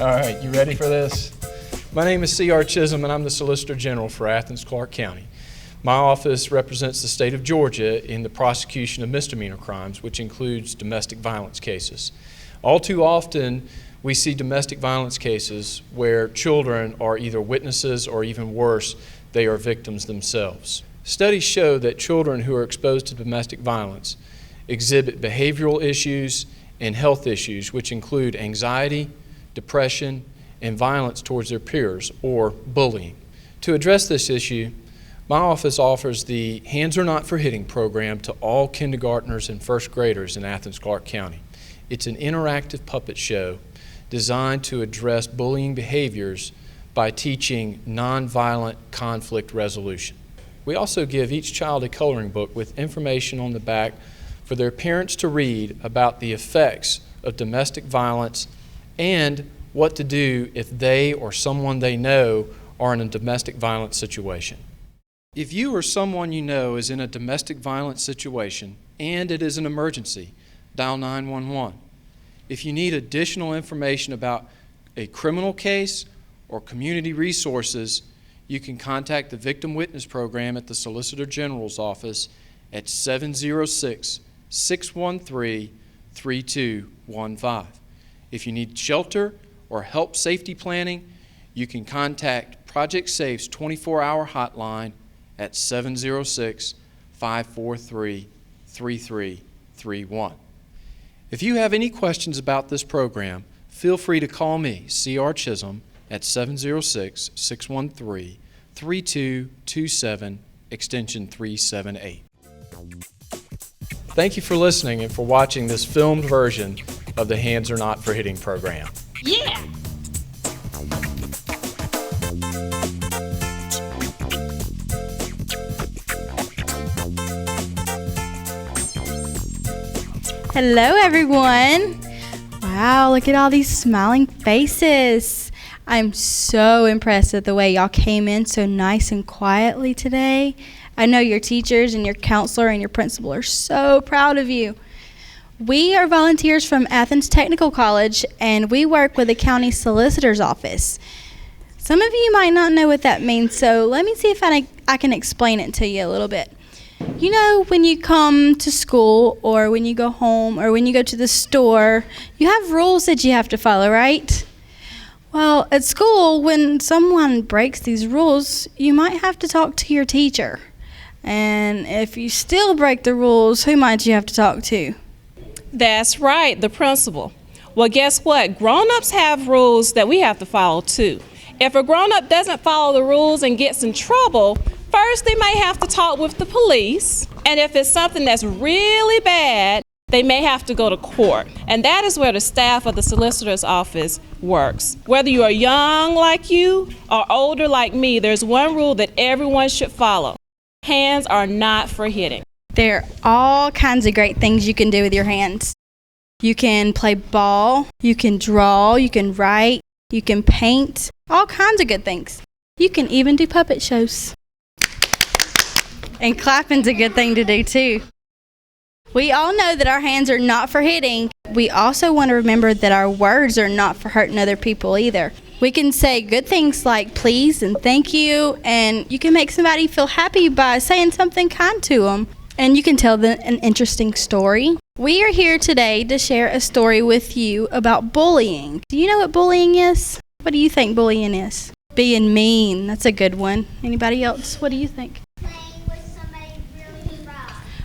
All right, you ready for this? My name is C.R. Chisholm, and I'm the Solicitor General for Athens-Clarke County. My office represents the state of Georgia in the prosecution of misdemeanor crimes, which includes domestic violence cases. All too often, we see domestic violence cases where children are either witnesses or, even worse, they are victims themselves. Studies show that children who are exposed to domestic violence exhibit behavioral issues and health issues, which include anxiety, depression, and violence towards their peers, or bullying. To address this issue, my office offers the Hands Are Not for Hitting program to all kindergartners and first graders in Athens-Clarke County. It's an interactive puppet show designed to address bullying behaviors by teaching nonviolent conflict resolution. We also give each child a coloring book with information on the back for their parents to read about the effects of domestic violence and what to do if they or someone they know are in a domestic violence situation. If you or someone you know is in a domestic violence situation and it is an emergency, dial 911. If you need additional information about a criminal case or community resources, you can contact the Victim Witness Program at the Solicitor General's office at 706-613-3215. If you need shelter or help safety planning, you can contact Project Safe's 24-hour hotline at 706-543-3331. If you have any questions about this program, feel free to call me, C.R. Chisholm, at 706-613-3227, extension 378. Thank you for listening and for watching this filmed version of the Hands Are Not for Hitting program. Yeah! Hello, everyone. Wow, look at all these smiling faces. I'm so impressed at the way y'all came in so nice and quietly today. I know your teachers and your counselor and your principal are so proud of you. We are volunteers from Athens Technical College, and we work with the county solicitor's office. Some of you might not know what that means, so let me see if I can explain it to you a little bit. You know, when you come to school or when you go home or when you go to the store, you have rules that you have to follow, right? Well, at school, when someone breaks these rules, you might have to talk to your teacher. And if you still break the rules, who might you have to talk to? That's right, the principal. Well, guess what? Grown-ups have rules that we have to follow too. If a grown-up doesn't follow the rules and gets in trouble, first they may have to talk with the police. And if it's something that's really bad, they may have to go to court. And that is where the staff of the solicitor's office works. Whether you are young like you or older like me, there's one rule that everyone should follow. Hands are not for hitting. There are all kinds of great things you can do with your hands. You can play ball, you can draw, you can write, you can paint, all kinds of good things. You can even do puppet shows. And clapping's a good thing to do too. We all know that our hands are not for hitting. We also want to remember that our words are not for hurting other people either. We can say good things like please and thank you, and you can make somebody feel happy by saying something kind to them. And you can tell them an interesting story. We are here today to share a story with you about bullying. Do you know what bullying is? What do you think bullying is? Being mean. That's a good one. Anybody else? What do you think?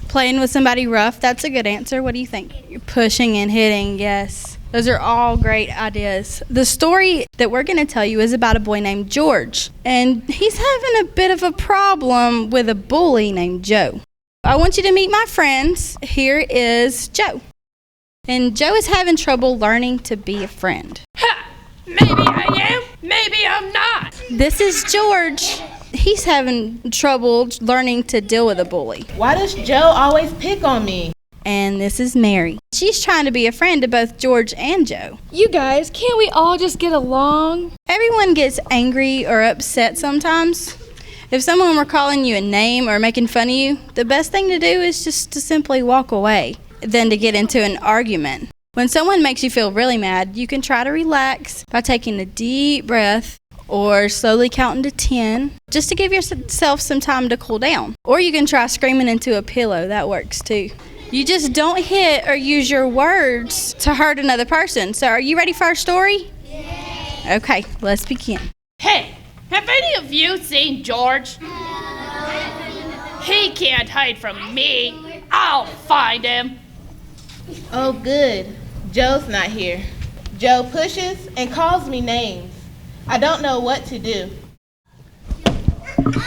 Playing with somebody rough. That's a good answer. What do you think? You're pushing and hitting. Yes. Those are all great ideas. The story that we're going to tell you is about a boy named George. And he's having a bit of a problem with a bully named Joe. I want you to meet my friends. Here is Joe. And Joe is having trouble learning to be a friend. Ha! Maybe I am, maybe I'm not. This is George. He's having trouble learning to deal with a bully. Why does Joe always pick on me? And this is Mary. She's trying to be a friend to both George and Joe. You guys, can't we all just get along? Everyone gets angry or upset sometimes. If someone were calling you a name or making fun of you, the best thing to do is just to simply walk away than to get into an argument. When someone makes you feel really mad, you can try to relax by taking a deep breath or slowly counting to 10, just to give yourself some time to cool down. Or you can try screaming into a pillow. That works too. You just don't hit or use your words to hurt another person. So are you ready for our story? Yeah. Okay, let's begin. Hey, have any of you seen George? He can't hide from me. I'll find him. Oh, good. Joe's not here. Joe pushes and calls me names. I don't know what to do. Sorry!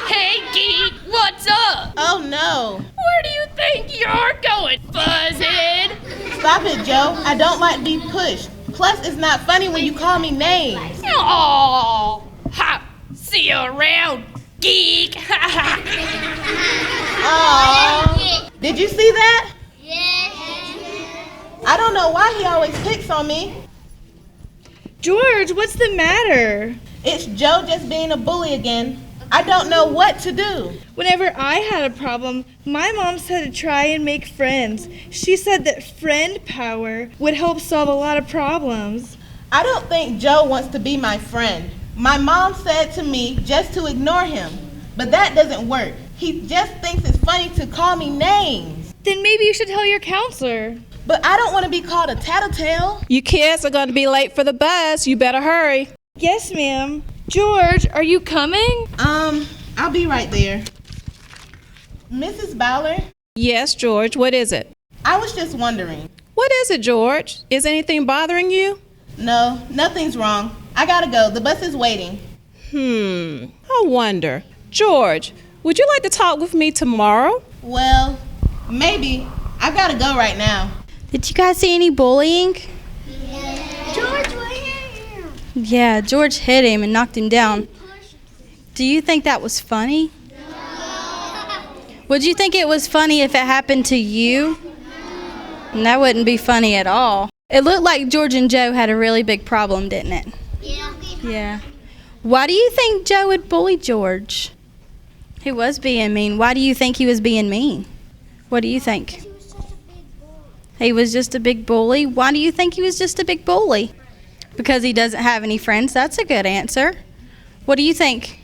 Hey, Geek, what's up? Oh, no. Where do you think you're going, Buzzin'? Stop it, Joe. I don't like to be pushed. Plus, it's not funny when you call me names. Oh, ha! See you around, Geek! Aww. Did you see that? I don't know why he always picks on me. George, what's the matter? It's Joe just being a bully again. I don't know what to do. Whenever I had a problem, my mom said to try and make friends. She said that friend power would help solve a lot of problems. I don't think Joe wants to be my friend. My mom said to me just to ignore him, but that doesn't work. He just thinks it's funny to call me names. Then maybe you should tell your counselor. But I don't want to be called a tattletale. You kids are going to be late for the bus. You better hurry. Yes, ma'am. George, are you coming? I'll be right there. Mrs. Ballard? Yes, George, what is it? I was just wondering. What is it, George? Is anything bothering you? No, nothing's wrong. I gotta go. The bus is waiting. I wonder. George, would you like to talk with me tomorrow? Well, maybe. I gotta go right now. Did you guys see any bullying? George will hit him. Yeah, George hit him and knocked him down. Do you think that was funny? Would you think it was funny if it happened to you? And that wouldn't be funny at all. It looked like George and Joe had a really big problem, didn't it? Yeah. Why do you think Joe would bully George? He was being mean. Why do you think he was being mean? What do you think? He was just a big bully. Why do you think he was just a big bully? Because he doesn't have any friends. That's a good answer. What do you think?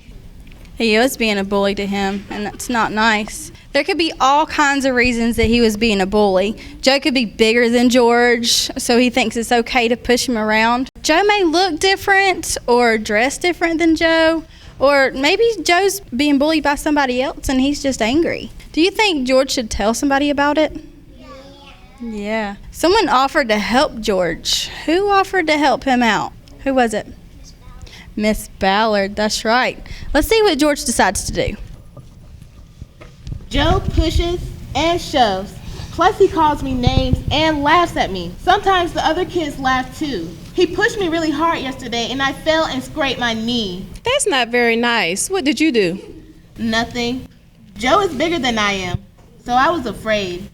He was being a bully to him, and that's not nice. There could be all kinds of reasons that he was being a bully. Joe could be bigger than George, so he thinks it's okay to push him around. Joe may look different or dress different than Joe, or maybe Joe's being bullied by somebody else and he's just angry. Do you think George should tell somebody about it? Yeah. Someone offered to help George. Who offered to help him out? Who was it? Miss Ballard, that's right. Let's see what George decides to do. Joe pushes and shoves. Plus he calls me names and laughs at me. Sometimes the other kids laugh too. He pushed me really hard yesterday and I fell and scraped my knee. That's not very nice. What did you do? Nothing. Joe is bigger than I am, so I was afraid.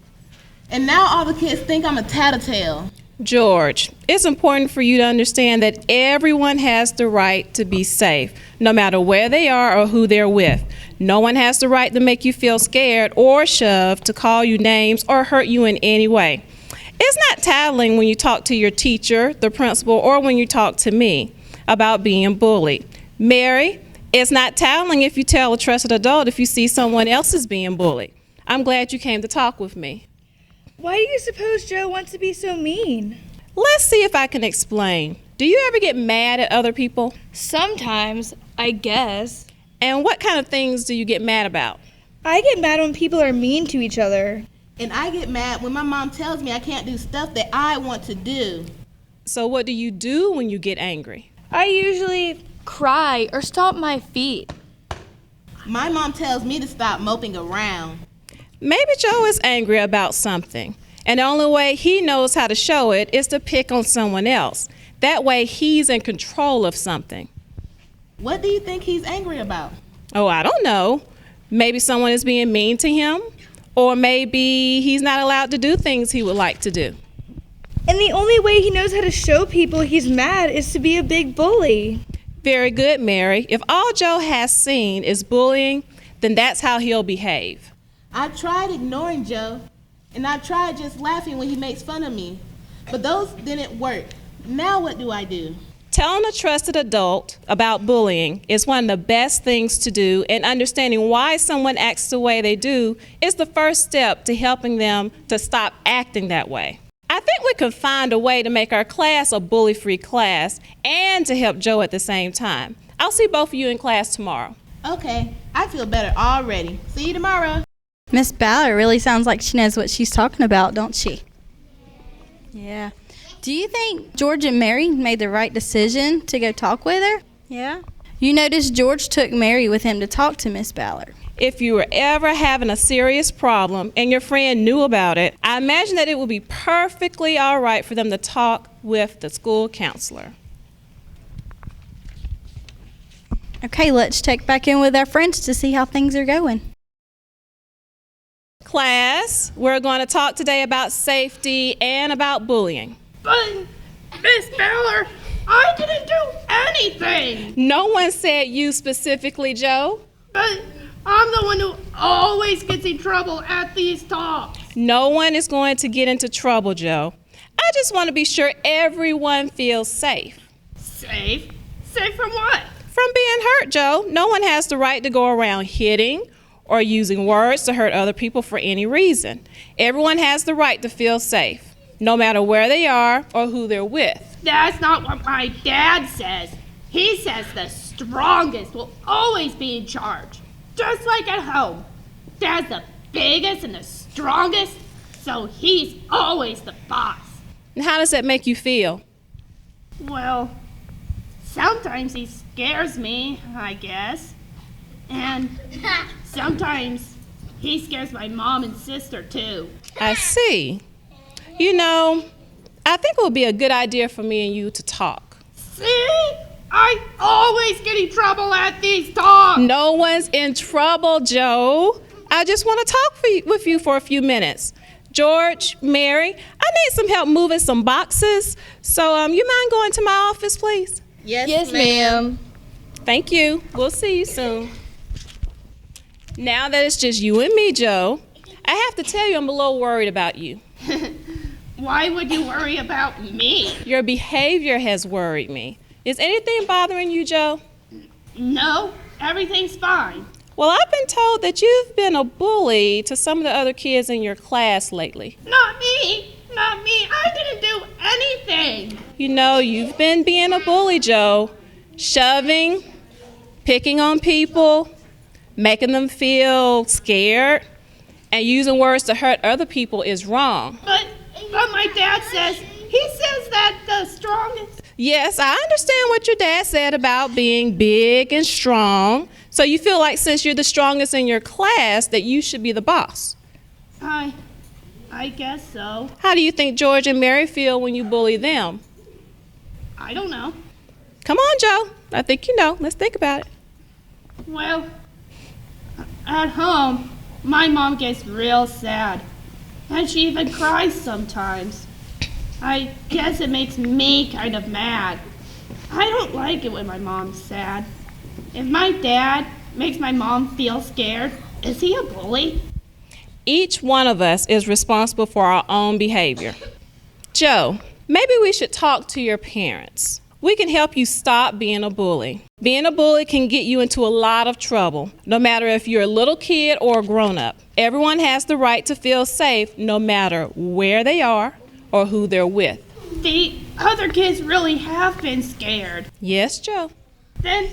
And now all the kids think I'm a tattletale. George, it's important for you to understand that everyone has the right to be safe, no matter where they are or who they're with. No one has the right to make you feel scared or shove, to call you names, or hurt you in any way. It's not tattling when you talk to your teacher, the principal, or when you talk to me about being bullied. Mary, it's not tattling if you tell a trusted adult if you see someone else is being bullied. I'm glad you came to talk with me. Why do you suppose Joe wants to be so mean? Let's see if I can explain. Do you ever get mad at other people? Sometimes, I guess. And what kind of things do you get mad about? I get mad when people are mean to each other. And I get mad when my mom tells me I can't do stuff that I want to do. So what do you do when you get angry? I usually cry or stomp my feet. My mom tells me to stop moping around. Maybe Joe is angry about something, and the only way he knows how to show it is to pick on someone else. That way he's in control of something. What do you think he's angry about? Oh, I don't know. Maybe someone is being mean to him, or maybe he's not allowed to do things he would like to do. And the only way he knows how to show people he's mad is to be a big bully. Very good, Mary. If all Joe has seen is bullying, then that's how he'll behave. I tried ignoring Joe, and I tried just laughing when he makes fun of me. But those didn't work. Now what do I do? Telling a trusted adult about bullying is one of the best things to do, and understanding why someone acts the way they do is the first step to helping them to stop acting that way. I think we can find a way to make our class a bully-free class and to help Joe at the same time. I'll see both of you in class tomorrow. Okay, I feel better already. See you tomorrow. Miss Ballard really sounds like she knows what she's talking about, don't she? Yeah. Do you think George and Mary made the right decision to go talk with her? Yeah. You noticed George took Mary with him to talk to Miss Ballard. If you were ever having a serious problem and your friend knew about it, I imagine that it would be perfectly all right for them to talk with the school counselor. Okay, let's check back in with our friends to see how things are going. Class, we're going to talk today about safety and about bullying. But, Miss Ballard, I didn't do anything. No one said you specifically, Joe. But I'm the one who always gets in trouble at these talks. No one is going to get into trouble, Joe. I just want to be sure everyone feels safe. Safe? Safe from what? From being hurt, Joe. No one has the right to go around hitting or using words to hurt other people for any reason. Everyone has the right to feel safe, no matter where they are or who they're with. That's not what my dad says. He says the strongest will always be in charge. Just like at home. Dad's the biggest and the strongest, so he's always the boss. And how does that make you feel? Well, sometimes he scares me, I guess. And sometimes he scares my mom and sister too. I see. You know, I think it would be a good idea for me and you to talk. See? I always get in trouble at these talks. No one's in trouble, Joe. I just want to talk with you for a few minutes. George, Mary, I need some help moving some boxes. So you mind going to my office, please? Yes, ma'am. Thank you. We'll see you soon. Now that it's just you and me, Joe, I have to tell you I'm a little worried about you. Why would you worry about me? Your behavior has worried me. Is anything bothering you, Joe? No, everything's fine. Well, I've been told that you've been a bully to some of the other kids in your class lately. Not me. Not me. I didn't do anything. You know, you've been being a bully, Joe. Shoving, picking on people, making them feel scared, and using words to hurt other people is wrong. But my dad says, he says that the strongest... Yes, I understand what your dad said about being big and strong. So you feel like since you're the strongest in your class that you should be the boss. I guess so. How do you think George and Mary feel when you bully them? I don't know. Come on, Joe. I think you know. Let's think about it. Well, at home, my mom gets real sad. And she even cries sometimes. I guess it makes me kind of mad. I don't like it when my mom's sad. If my dad makes my mom feel scared, is he a bully? Each one of us is responsible for our own behavior. Joe, maybe we should talk to your parents. We can help you stop being a bully. Being a bully can get you into a lot of trouble, no matter if you're a little kid or a grown-up. Everyone has the right to feel safe no matter where they are or who they're with. The other kids really have been scared. Yes, Joe. Then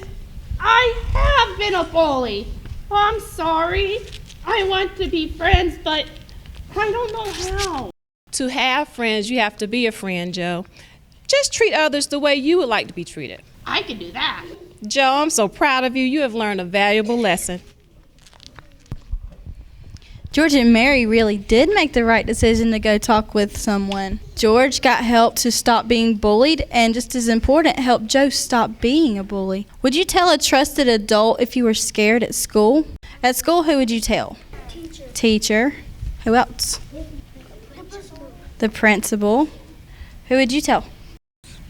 I have been a bully. I'm sorry. I want to be friends, but I don't know how. To have friends, you have to be a friend, Joe. Just treat others the way you would like to be treated. I can do that. Joe, I'm so proud of you. You have learned a valuable lesson. George and Mary really did make the right decision to go talk with someone. George got help to stop being bullied, and just as important, helped Joe stop being a bully. Would you tell a trusted adult if you were scared at school? At school, who would you tell? Teacher. Who else? The principal. Who would you tell?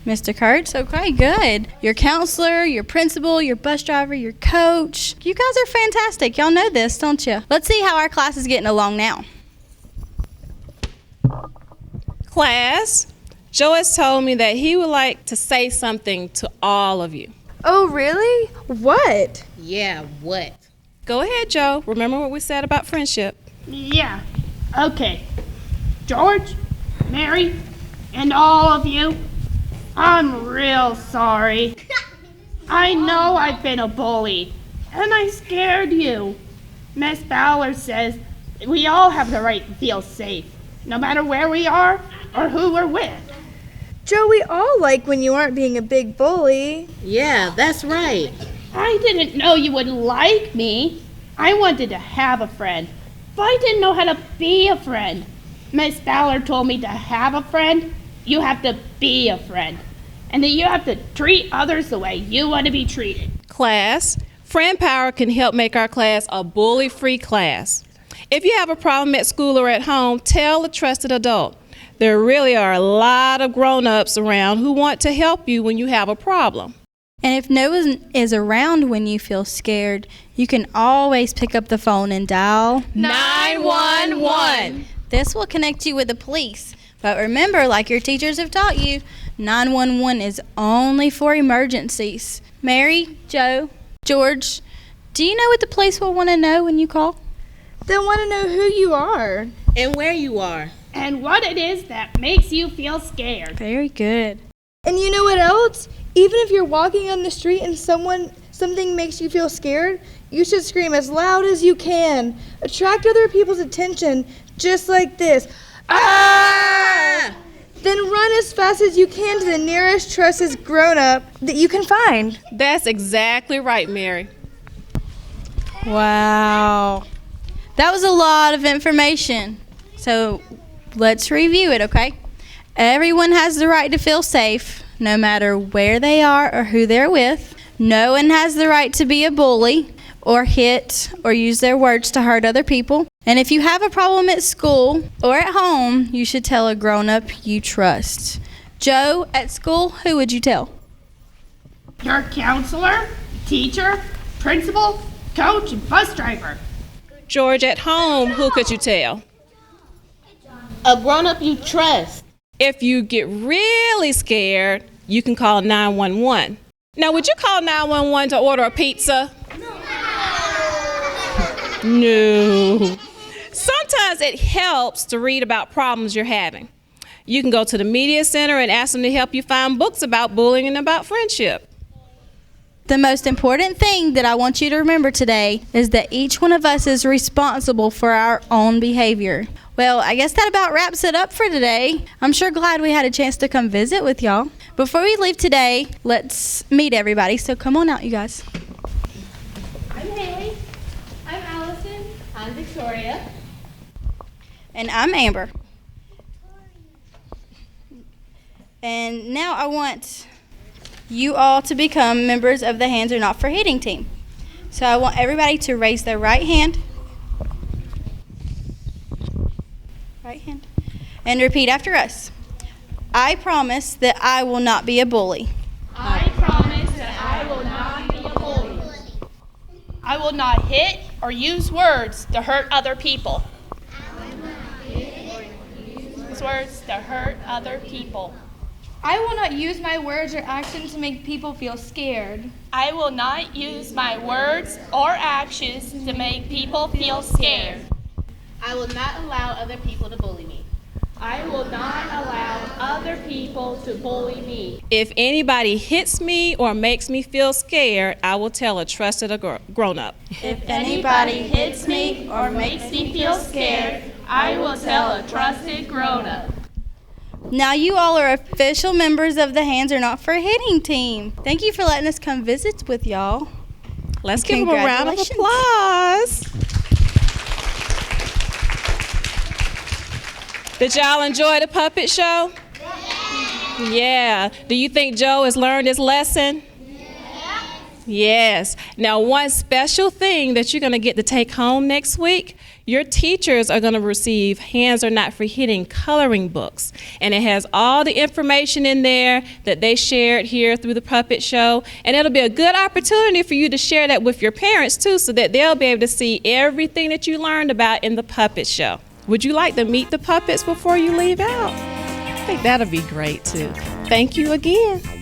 Mr. Kurtz, okay, good. Your counselor, your principal, your bus driver, your coach. You guys are fantastic. Y'all know this, don't you? Let's see how our class is getting along now. Class, Joe has told me that he would like to say something to all of you. Oh, really? What? Yeah, what? Go ahead, Joe. Remember what we said about friendship. Yeah, okay. George, Mary, and all of you, I'm real sorry. I know I've been a bully, and I scared you. Miss Bowler says we all have the right to feel safe, no matter where we are or who we're with. Joe, we all like when you aren't being a big bully. Yeah, that's right. I didn't know you would like me. I wanted to have a friend, but I didn't know how to be a friend. Miss Bowler told me to have a friend, you have to be a friend, and that you have to treat others the way you want to be treated. Class, friend power can help make our class a bully-free class. If you have a problem at school or at home, tell a trusted adult. There really are a lot of grown-ups around who want to help you when you have a problem. And if no one is around when you feel scared, you can always pick up the phone and dial 911. This will connect you with the police. But remember, like your teachers have taught you, 911 is only for emergencies. Mary, Joe, George, do you know what the police will want to know when you call? They'll want to know who you are. And where you are. And what it is that makes you feel scared. Very good. And you know what else? Even if you're walking on the street and something makes you feel scared, you should scream as loud as you can. Attract other people's attention, just like this. Ah! Then run as fast as you can to the nearest trusted grown-up that you can find. That's exactly right, Mary. Wow. That was a lot of information. So let's review it, okay? Everyone has the right to feel safe, no matter where they are or who they're with. No one has the right to be a bully or hit or use their words to hurt other people. And if you have a problem at school or at home, you should tell a grown-up you trust. Joe, at school, who would you tell? Your counselor, teacher, principal, coach, and bus driver. George, at home, who could you tell? A grown-up you trust. If you get really scared, you can call 911. Now, would you call 911 to order a pizza? No. Sometimes it helps to read about problems you're having. You can go to the media center and ask them to help you find books about bullying and about friendship. The most important thing that I want you to remember today is that each one of us is responsible for our own behavior. Well, I guess that about wraps it up for today. I'm sure glad we had a chance to come visit with y'all. Before we leave today, let's meet everybody. So come on out, you guys. I'm Haley. I'm Allison. I'm Victoria. And I'm Amber. And now I want you all to become members of the Hands Are Not for Hitting team. So I want everybody to raise their right hand. Right hand. And repeat after us. I promise that I will not be a bully. I promise that I will not be a bully. I will not hit or use words to hurt other people. Use words to hurt other people. I will not use my words or actions to make people feel scared. I will not use my words or actions to make people feel scared. I will not allow other people to bully me. I will not allow other people to bully me. If anybody hits me or makes me feel scared, I will tell a trusted grown-up. If anybody hits me or Makes me feel scared, I will tell a trusted grown-up. Now you all are official members of the Hands Are Not for Hitting team. Thank you for letting us come visit with y'all. Let's give them a round of Congratulations. applause. Did y'all enjoy the puppet show? Yeah. Do you think Joe has learned his lesson? Yes. Now, one special thing that you're going to get to take home next week, your teachers are going to receive Hands Are Not for Hitting coloring books. And it has all the information in there that they shared here through the puppet show. And it'll be a good opportunity for you to share that with your parents, too, so that they'll be able to see everything that you learned about in the puppet show. Would you like to meet the puppets before you leave out? I think that'll be great, too. Thank you again.